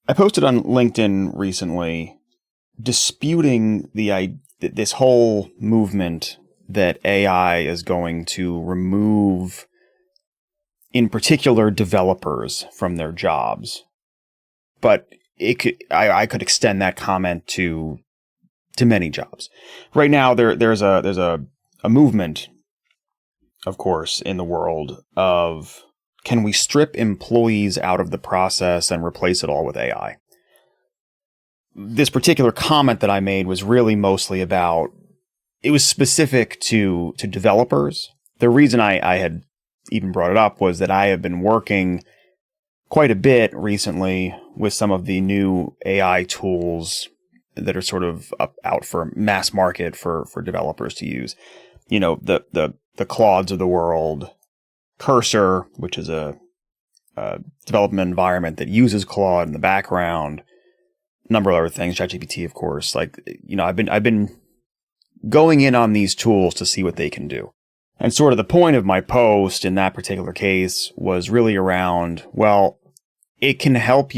I posted on LinkedIn recently disputing this whole movement that AI is going to remove, in particular, developers from their jobs. But I could extend that comment to many jobs. Right now, there's a movement, of course, in the world of, can we strip employees out of the process and replace it all with AI? This particular comment that I made was really mostly about, it was specific to developers. The reason I had even brought it up was that I have been working quite a bit recently with some of the new AI tools that are sort of out for mass market for developers to use. You know, the Claudes of the world, Cursor, which is a development environment that uses Claude in the background, a number of other things, ChatGPT, of course. Like, you know, I've been going in on these tools to see what they can do. And sort of the point of my post in that particular case was really around, well, it can help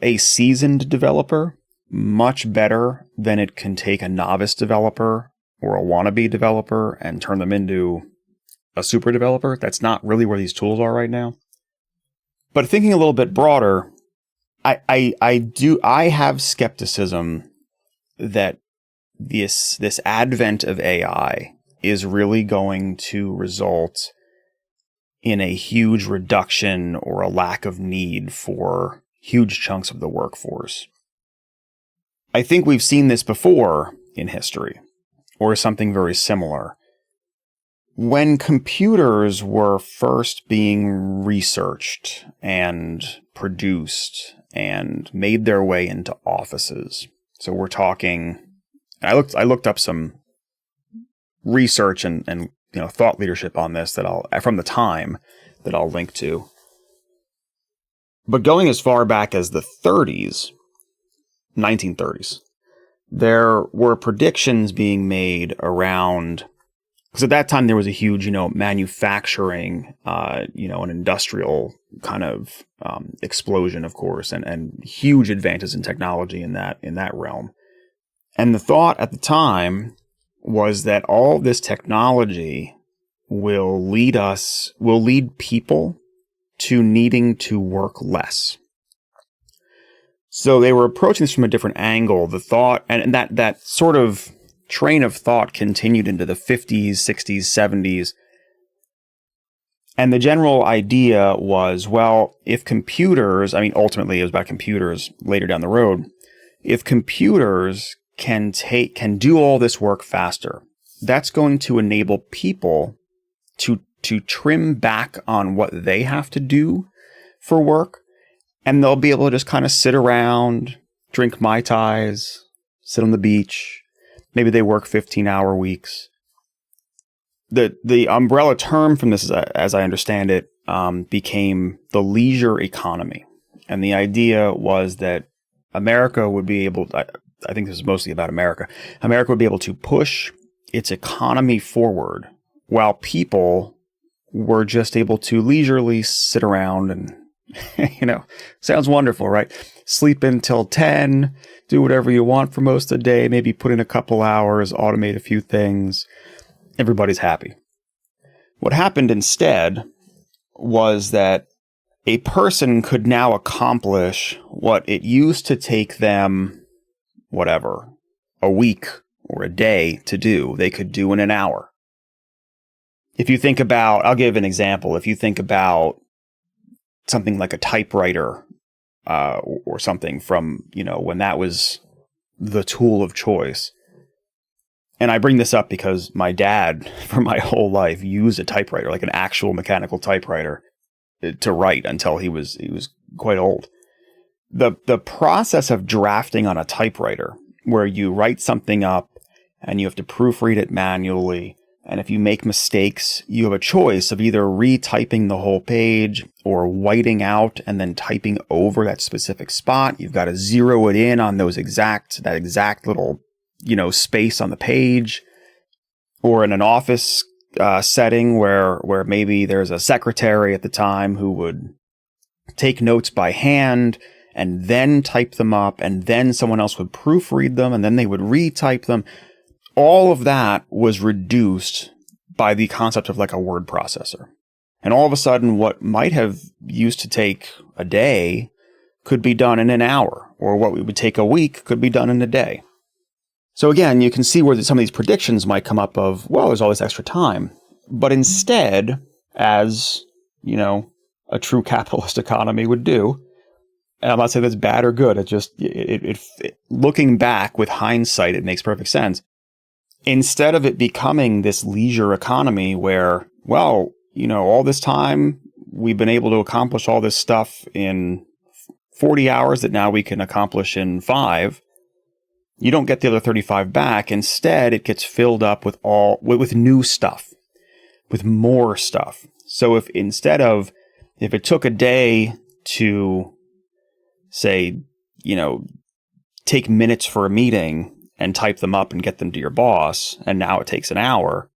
a seasoned developer much better than it can take a novice developer or a wannabe developer and turn them into a super developer. That's not really where these tools are right now. But thinking a little bit broader, I have skepticism that this advent of AI is really going to result in a huge reduction or a lack of need for huge chunks of the workforce. I think we've seen this before in history, or something very similar. When computers were first being researched and produced and made their way into offices, so we're talking, I looked up some research and thought leadership on this from the time that I'll link to. But going as far back as the 1930s, there were predictions being made around, because at that time there was a huge, manufacturing, an industrial kind of explosion, of course, and huge advances in technology in that realm. And the thought at the time was that all this technology will lead people to needing to work less. So they were approaching this from a different angle. The thought, and that sort of train of thought continued into the 50s, 60s, 70s. And the general idea was, well, if computers, ultimately it was about computers later down the road, if computers can do all this work faster, that's going to enable people to trim back on what they have to do for work, and they'll be able to just kind of sit around, drink Mai Tais, sit on the beach. Maybe they work 15-hour weeks. The umbrella term from this, as I understand it, became the leisure economy. And the idea was that America would be able, I think this is mostly about America. America would be able to push its economy forward while people were just able to leisurely sit around and, sounds wonderful, right? Sleep until 10, do whatever you want for most of the day, maybe put in a couple hours, automate a few things. Everybody's happy. What happened instead was that a person could now accomplish what it used to take them, a week or a day to do, they could do in an hour. If you think about, I'll give an example. If you think about something like a typewriter or something from, when that was the tool of choice. And I bring this up because my dad, for my whole life, used a typewriter, like an actual mechanical typewriter, to write until he was quite old. The process of drafting on a typewriter, where you write something up and you have to proofread it manually, and if you make mistakes, you have a choice of either retyping the whole page or whiting out and then typing over that specific spot. You've got to zero it in on that exact little, space on the page. Or in an office setting where maybe there's a secretary at the time who would take notes by hand and then type them up, and then someone else would proofread them, and then they would retype them. All of that was reduced by the concept of like a word processor. And all of a sudden, what might have used to take a day could be done in an hour, or what would take a week could be done in a day. So again, you can see where some of these predictions might come up of, well, there's all this extra time. But instead, as, a true capitalist economy would do, and I'm not saying that's bad or good, looking back with hindsight, it makes perfect sense. Instead of it becoming this leisure economy where, well, all this time we've been able to accomplish all this stuff in 40 hours that now we can accomplish in 5, you don't get the other 35 back. Instead, it gets filled up with new stuff, with more stuff. So if it took a day to say, take minutes for a meeting and type them up and get them to your boss, and now it takes an hour,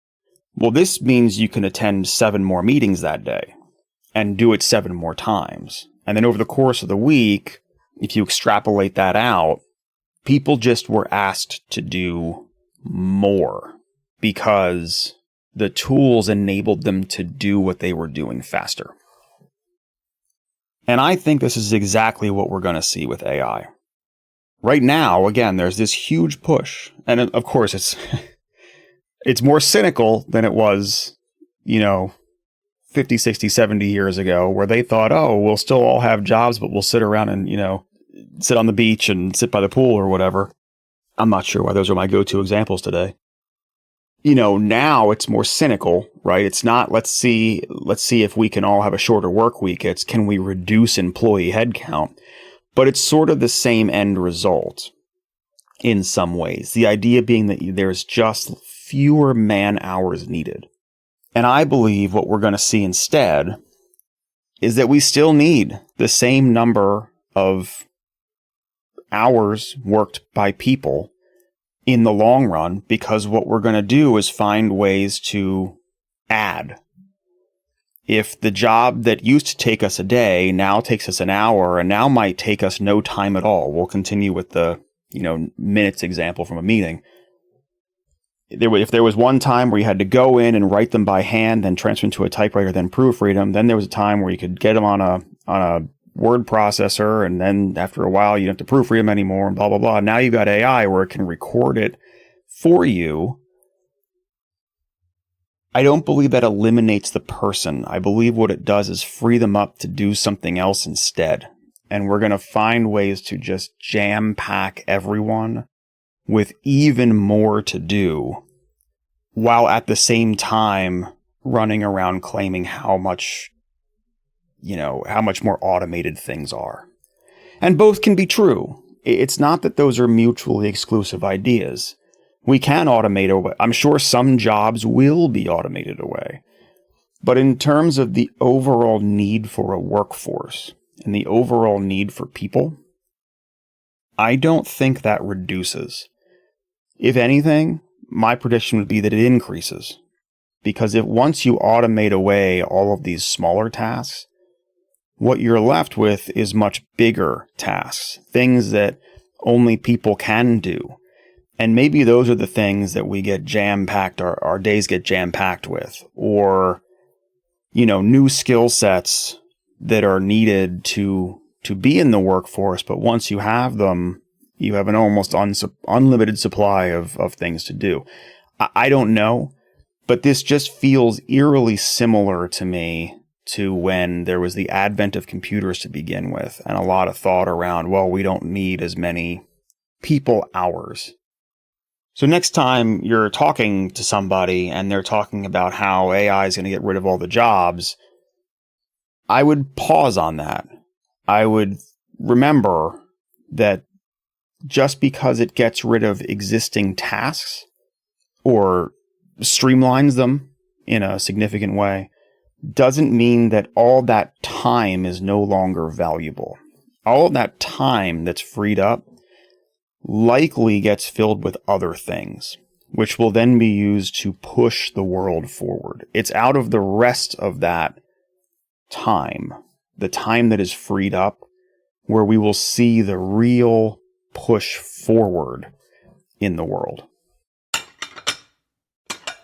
well, this means you can attend 7 more meetings that day and do it 7 more times. And then over the course of the week, if you extrapolate that out, people just were asked to do more because the tools enabled them to do what they were doing faster. And I think this is exactly what we're going to see with AI. Right now, again, there's this huge push. And of course, it's more cynical than it was, 50, 60, 70 years ago, where they thought, oh, we'll still all have jobs, but we'll sit around and, sit on the beach and sit by the pool or whatever. I'm not sure why those are my go-to examples today. Now it's more cynical, right? It's not, let's see if we can all have a shorter work week. It's, can we reduce employee headcount? But it's sort of the same end result in some ways. The idea being that there's just fewer man hours needed. And I believe what we're going to see instead is that we still need the same number of hours worked by people in the long run, because what we're going to do is find ways to add. If the job that used to take us a day now takes us an hour and now might take us no time at all, we'll continue with the, minutes example from a meeting. If there was one time where you had to go in and write them by hand, then transfer them to a typewriter, then proofread them, then there was a time where you could get them on a word processor, and then after a while you don't have to proofread them anymore, and blah, blah, blah. Now you've got AI where it can record it for you. I don't believe that eliminates the person. I believe what it does is free them up to do something else instead. And we're going to find ways to just jam-pack everyone with even more to do, while at the same time running around claiming how much more automated things are. And both can be true. It's not that those are mutually exclusive ideas. We can automate away. I'm sure some jobs will be automated away. But in terms of the overall need for a workforce and the overall need for people, I don't think that reduces. If anything, my prediction would be that it increases. Because once you automate away all of these smaller tasks, what you're left with is much bigger tasks, things that only people can do. And maybe those are the things that we get jam-packed, our days get jam-packed with, or, new skill sets that are needed to be in the workforce. But once you have them, you have an almost unlimited supply of things to do. I don't know, but this just feels eerily similar to me to when there was the advent of computers to begin with, and a lot of thought around, well, we don't need as many people hours. So next time you're talking to somebody and they're talking about how AI is going to get rid of all the jobs, I would pause on that. I would remember that just because it gets rid of existing tasks or streamlines them in a significant way doesn't mean that all that time is no longer valuable. All of that time that's freed up likely gets filled with other things, which will then be used to push the world forward. It's out of the rest of that time the time that is freed up where we will see the real push forward in the world.